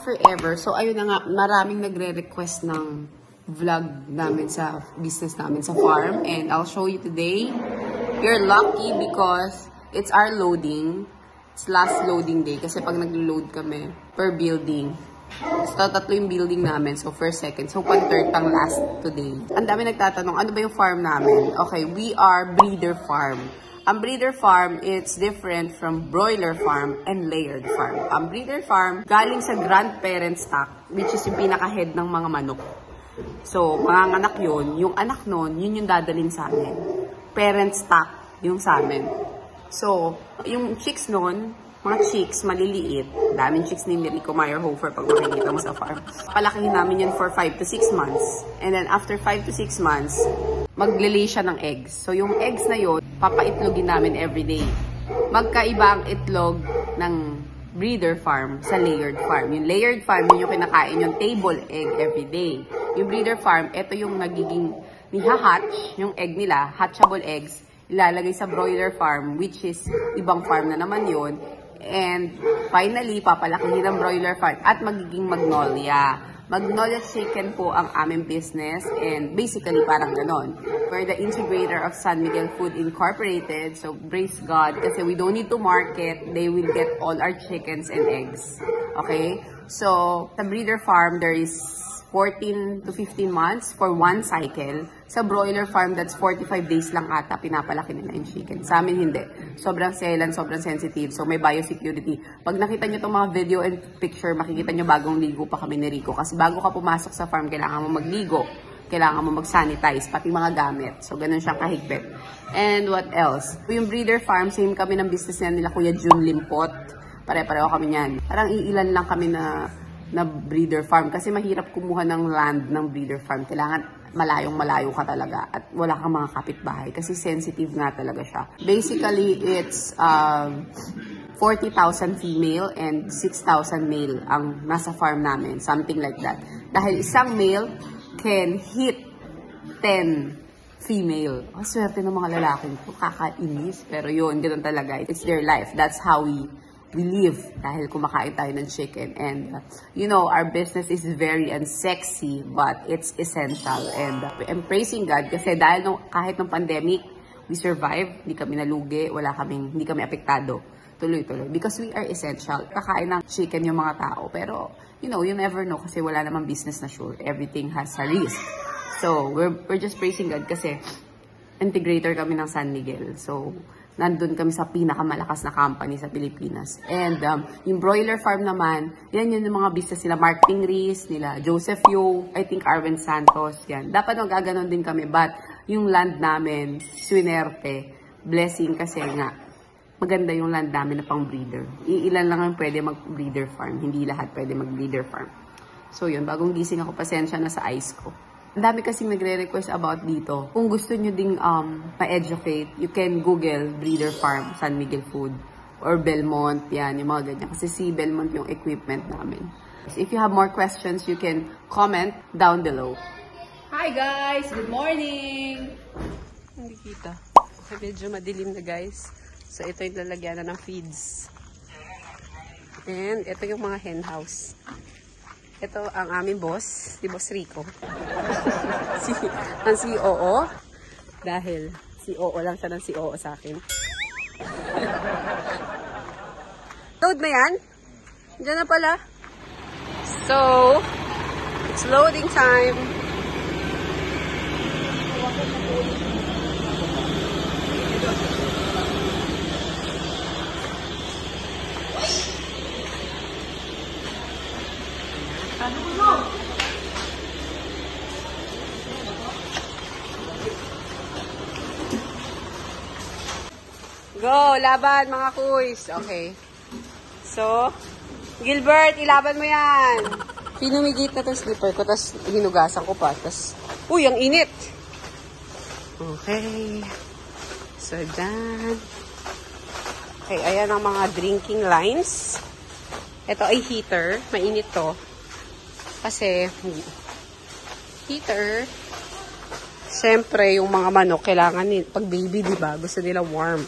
Forever. So, ayun na nga, maraming nagre-request ng vlog namin sa business namin sa farm. And I'll show you today. You're lucky because it's our loading. It's last loading day. Kasi pag nag-load kami per building. So, tatlo yung building namin. So, first, second. So, one-third pang last today. Ang dami nagtatanong, ano ba yung farm namin? Okay, we are breeder farm. Ang breeder farm, it's different from broiler farm and layered farm. Ang breeder farm, galing sa grandparent stock, which is yung pinaka-head ng mga manok. So, mga anak yun, yung anak nun, yun yung dadalhin sa amin. Parent stock, yung sa amin. So, yung chicks nun, mga chicks, maliliit. Daming chicks ni Rico Meyerhofer pag makikita mo sa farm. Palakihin namin yun for 5 to 6 months. And then, after 5 to 6 months, maglilay siya ng eggs. So, yung eggs na yun, papaitlogin namin everyday. Magkaiba ang itlog ng breeder farm sa layered farm. Yung layered farm, yun yung kinakain yung table egg everyday. Yung breeder farm, ito yung nagiging niha-hatch, yung egg nila, hatchable eggs, ilalagay sa broiler farm, which is ibang farm na naman yun. And finally, papalakihin ang broiler farm at magiging Magnolia. Magnolia Chicken po ang aming business and basically parang ganon. We're the integrator of San Miguel Food Incorporated. So praise God kasi we don't need to market. They will get all our chickens and eggs. Okay? So sa breeder farm, there is 14 to 15 months for one cycle. Sa broiler farm, that's 45 days lang ata pinapalaki nila yung chicken. Sa amin, hindi. Sobrang selan, sobrang sensitive. So, may biosecurity. Pag nakita nyo itong mga video and picture, makikita nyo bagong ligo pa kami ni Rico. Kasi bago ka pumasok sa farm, kailangan mo magligo. Kailangan mo mag-sanitize, pati mga gamit. So, ganun siyang kahigpit. And what else? Yung breeder farm, same kami ng business nila Kuya Jun Limpot. Pare-pareho kami niyan. Parang iilan lang kami na breeder farm kasi mahirap kumuha ng land ng breeder farm. Kailangan malayong-malayo ka talaga at wala kang mga kapitbahay kasi sensitive nga talaga siya. Basically, it's 40,000 female and 6,000 male ang nasa farm namin. Something like that. Dahil isang male can hit 10 female. Ang swerte ng mga lalaking ko. Kakainis. Pero yun, ganoon talaga. It's their life. That's how we live dahil kumakain tayo ng chicken. And, you know, our business is very unsexy, but it's essential. And I'm praising God kasi dahil kahit nung pandemic, we survived, hindi kami nalugi, hindi kami apektado. Tuloy-tuloy. Because we are essential. Kakain ng chicken yung mga tao. Pero, you know, you never know kasi wala namang business na sure. Everything has a risk. So, we're just praising God kasi integrator kami ng San Miguel. So, nandun kami sa pinakamalakas na company sa Pilipinas. And yung broiler farm naman, yan yung mga business nila Mark Tingris, nila Joseph Yo, I think Arwen Santos, yan. Dapat magaganon din kami, but yung land namin, swinerte, blessing kasi nga, maganda yung land namin na pang breeder. Iilan lang ang pwede mag-breeder farm, hindi lahat pwede mag-breeder farm. So yun, bagong gising ako, pasensya na sa eyes ko. Ang dami kasing nagre-request about dito. Kung gusto nyo ding ma-educate, you can Google Breeder Farm, San Miguel Food, or Belmont, yan, yung mga ganyan. Kasi si Belmont yung equipment namin. So if you have more questions, you can comment down below. Hi guys! Good morning! Hindi kita. Medyo madilim na guys. So ito yung lalagyan na ng feeds. And ito yung mga hen house. Ito ang aming boss, si Boss Rico. Ang COO. Dahil COO lang siya ng COO sa akin. Load na yan? Diyan na pala. So, it's loading time. Go, laban mga kuys. Okay. So, Gilbert, ilaban mo yan. Pinumigit na itong slipper ko, tapos hinugasan ko pa. Tapos, uy, ang init. Okay. So, dyan. Okay, ayan ang mga drinking lines. Ito ay heater. Mainit to. Kasi, heater, siyempre, yung mga manok, kailangan, pag baby, diba, gusto nila warm.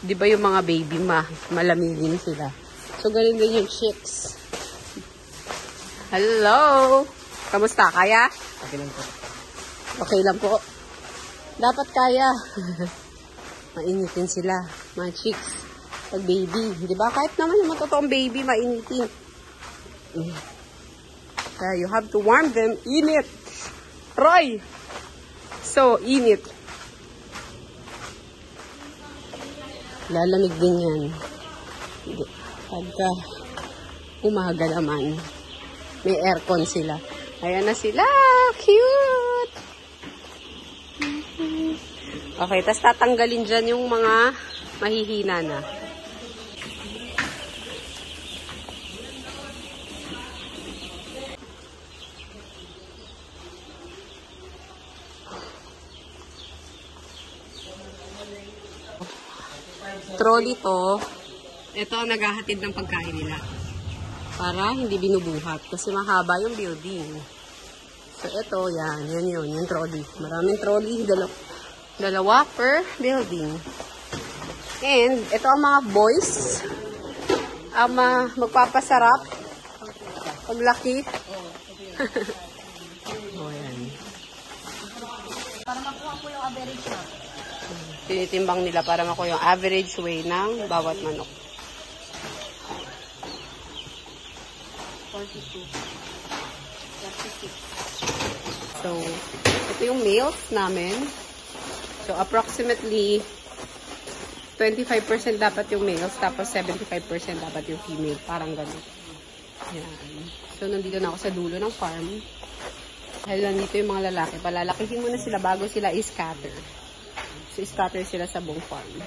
Diba yung mga baby, malamigin sila. So, ganun din yung chicks. Hello! Kamusta? Kaya? Okay lang po. Okay lang po. Dapat kaya. Mainitin sila, mga chicks. Pag baby, diba? Kahit naman yung totoong baby, mainitin. Kaya you have to warm them. Init! Roy! So, init. Lalamig din yan. Pagka umaga naman, may aircon sila. Ayan na sila! Cute! Okay, tas tatanggalin dyan yung mga mahihina na. Trolley to. Ito ang naghahatid ng pagkain nila. Para hindi binubuhat. Kasi mahaba yung building. So, ito, yan. Yan yun. Yung trolley. Maraming trolley. Dalawa per building. And, ito ang mga boys. Ang magpapasarap. Paglaki. Oh, yan. Para makuha po yung average na. Tinitimbang nila para makuha yung average weight ng bawat manok. 42. 36. So, ito yung males namin. So, approximately 25% dapat yung males, tapos 75% dapat yung female. Parang ganun. Yan. So, nandito na ako sa dulo ng farm. Dahil nandito yung mga lalaki. Palalakihin muna sila bago sila i-scatter. So, scatter sila sa buong farm.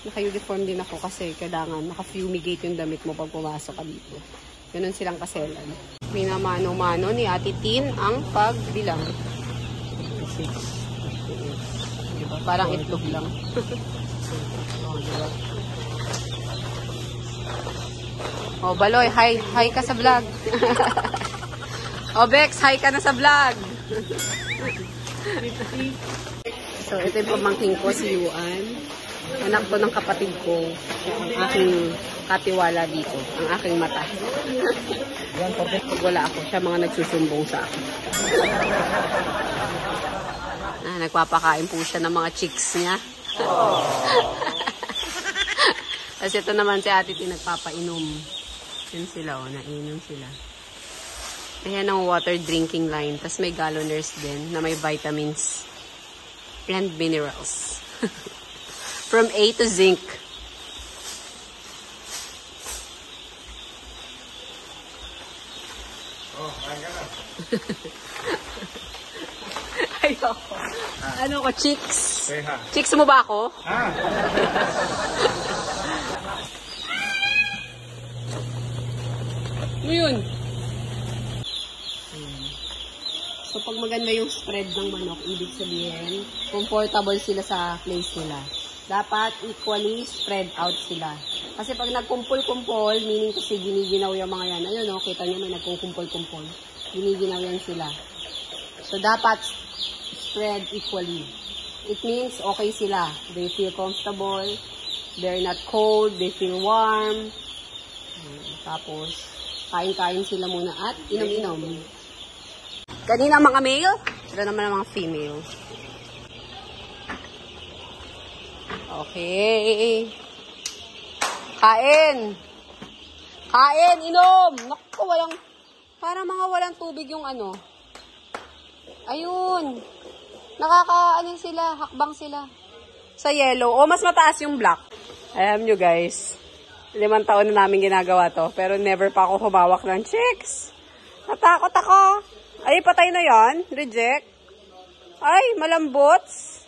Naka-uniform din ako kasi kailangan naka-fumigate yung damit mo pag pumasok ka dito. Ganun silang kaselan. Minamano-mano ni Ate Tin ang pagbilang. 6. Diba? Parang itlog lang. Oh, diba? Oh, Baloy, hi ka sa vlog. Oh, Bex, hi ka na sa vlog. So, ito yung pamangking ko, si Yuan. Anak to ng kapatid ko. Ang aking katiwala dito. Ang aking mata. Pag wala ako, siya mga nagsusumbong sa akin. Nagpapakain po siya ng mga chicks niya. Kasi ito naman si Ate Tin nagpapainom. Yun sila, oh, nainom sila. Ayan ang water drinking line. Tapos may galloners din na may vitamins and minerals. From A to zinc. Oh, kaya na. Ayoko. Ano ko, chicks? Peha. Chicks mo ba ako? Ah! Ano yun? So, pag maganda yung spread ng manok, ibig sabihin, comfortable sila sa place nila. Dapat equally spread out sila. Kasi pag nagkumpol-kumpol, meaning kasi giniginaw yung mga yan. Ayun, no? Kita nyo may nagkukumpol-kumpol. Giniginaw yan sila. So, dapat spread equally. It means okay sila. They feel comfortable. They're not cold. They feel warm. Tapos, kain-kain sila muna at inom-inom. Kanina mga male, sila naman ang mga female. Okay. Kain! Kain! Inom! Naku, parang mga walang tubig yung ano. Ayun. Ano sila, hakbang sila. Sa yellow. O, mas mataas yung black. Alam nyo guys, 5 taon na namin ginagawa to. Pero never pa ako humawak ng chicks. Natakot ako. Ay, patay na yan. Reject. Ay, malambots.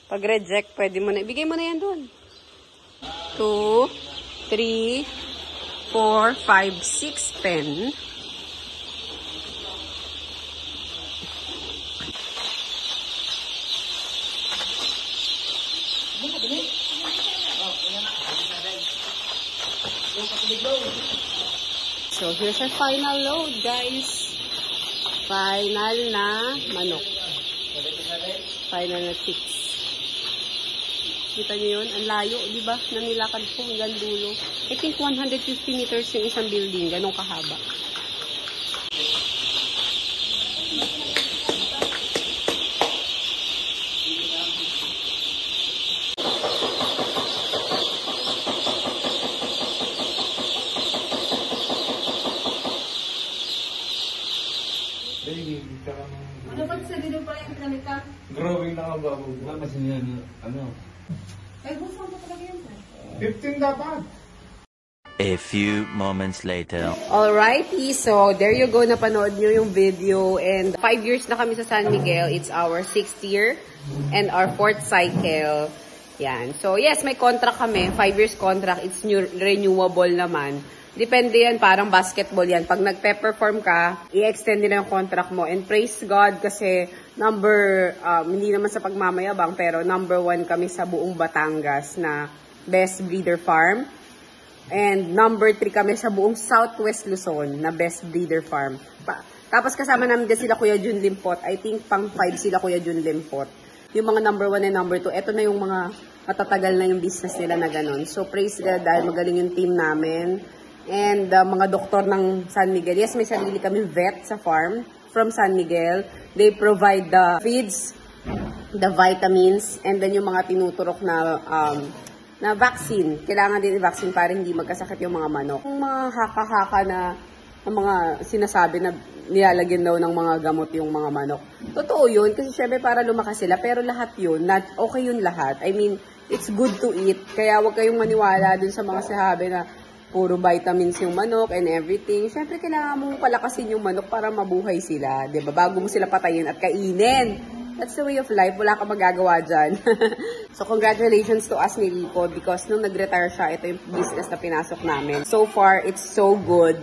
Pag reject, pwede mo na. Ibigay mo na yan dun. 2, 3, 4, 5, 6, 10. So, here's our final load, guys. Final na manok. Final na chicks. Kita niyo yun? Ang layo, di ba? Na nilakad ko hanggang dulo. I think 150 meters yung isang building. Ganong kahaba. Ano ba sa video pa yung pinamita? Growing na nga ba? Wala kasi yan, ano? Ay, gusto mo talaga yan. 15 dapat. A few moments later. Alrighty, so there you go, napanood nyo yung video, and 5 years na kami sa San Miguel. It's our 6th year and our 4th cycle. Yan. So yes, may contract kami, 5 years contract. It's renewable naman. Depende yan, parang basketball yan. Pag nagpe-perform ka, i-extend nila yung contract mo. And praise God kasi hindi naman sa pagmamayabang, pero number 1 kami sa buong Batangas na best breeder farm. And number 3 kami sa buong Southwest Luzon na best breeder farm. Tapos kasama namin din sila Kuya Jun Limpot. I think pang 5 sila Kuya Jun Limpot. Yung mga number 1 and number 2, eto na yung mga matatagal na yung business nila na ganun. So praise God dahil magaling yung team namin. And mga doktor ng San Miguel. Yes, may sarili kami vet sa farm from San Miguel. They provide the feeds, the vitamins, and then yung mga tinuturok na vaccine. Kailangan din i-vaccine para hindi magkasakit yung mga manok. Yung mga haka-haka na mga sinasabi na nilalagyan daw ng mga gamot yung mga manok. Totoo yun, kasi syempre para lumakas sila. Pero lahat yun, okay yun lahat. I mean, it's good to eat. Kaya wag kayong maniwala dun sa mga sahabi na puro vitamins yung manok and everything. Syempre, kailangan mong palakasin yung manok para mabuhay sila. Diba? Bago mo sila patayin at kainin. That's the way of life. Wala ka magagawa dyan. So, congratulations to us ni Rico because nung nag-retire siya, ito yung business na pinasok namin. So far, it's so good.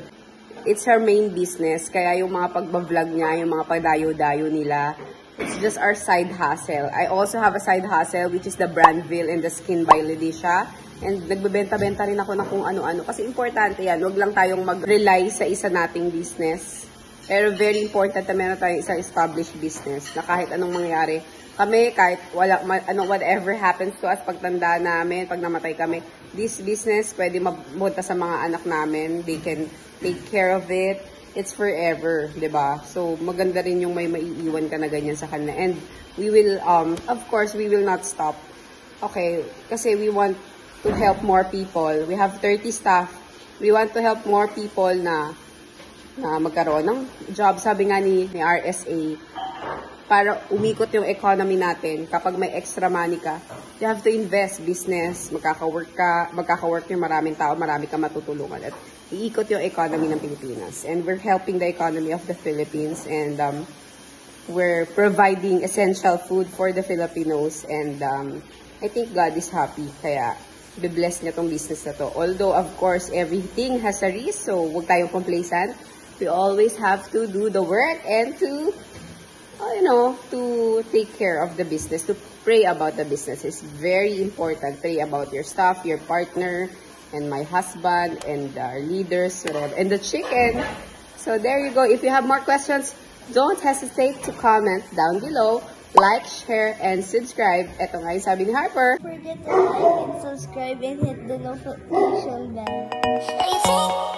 It's her main business. Kaya yung mga pagbablog niya, yung mga pagdayo-dayo nila, it's just our side hustle. I also have a side hustle which is the Brandville and the Skin by Leticia. And nagbebenta-benta rin ako na kung ano-ano. Kasi importante yan. Huwag lang tayong mag-rely sa isa nating business. Pero very important na meron tayong isang established business na kahit anong mangyari. Kami, kahit whatever happens to us, pagtanda namin, pag namatay kami, this business pwede mapunta sa mga anak namin. They can take care of it. It's forever, diba? So, maganda rin yung may maiiwan ka na ganyan sa kanila. And we will, of course, we will not stop. Okay, kasi we want to help more people. We have 30 staff. We want to help more people na magkaroon ng job. Sabi nga ni RSA, para umikot yung economy natin, kapag may extra money ka, you have to invest business, magkaka-work yung maraming tao, marami ka matutulungan at iikot yung economy ng Pilipinas. And we're helping the economy of the Philippines and we're providing essential food for the Filipinos and I think God is happy. Kaya be-bless niya tong business na to. Although, of course, everything has a risk, so huwag tayong complacent. We always have to do the work and to take care of the business, to pray about the business. It's very important. Pray about your staff, your partner, and my husband, and our leaders, and the chicken. So there you go. If you have more questions, don't hesitate to comment down below. Like, share, and subscribe. Ito nga yung sabi ni Harper. Don't forget to like and subscribe and hit the notification bell.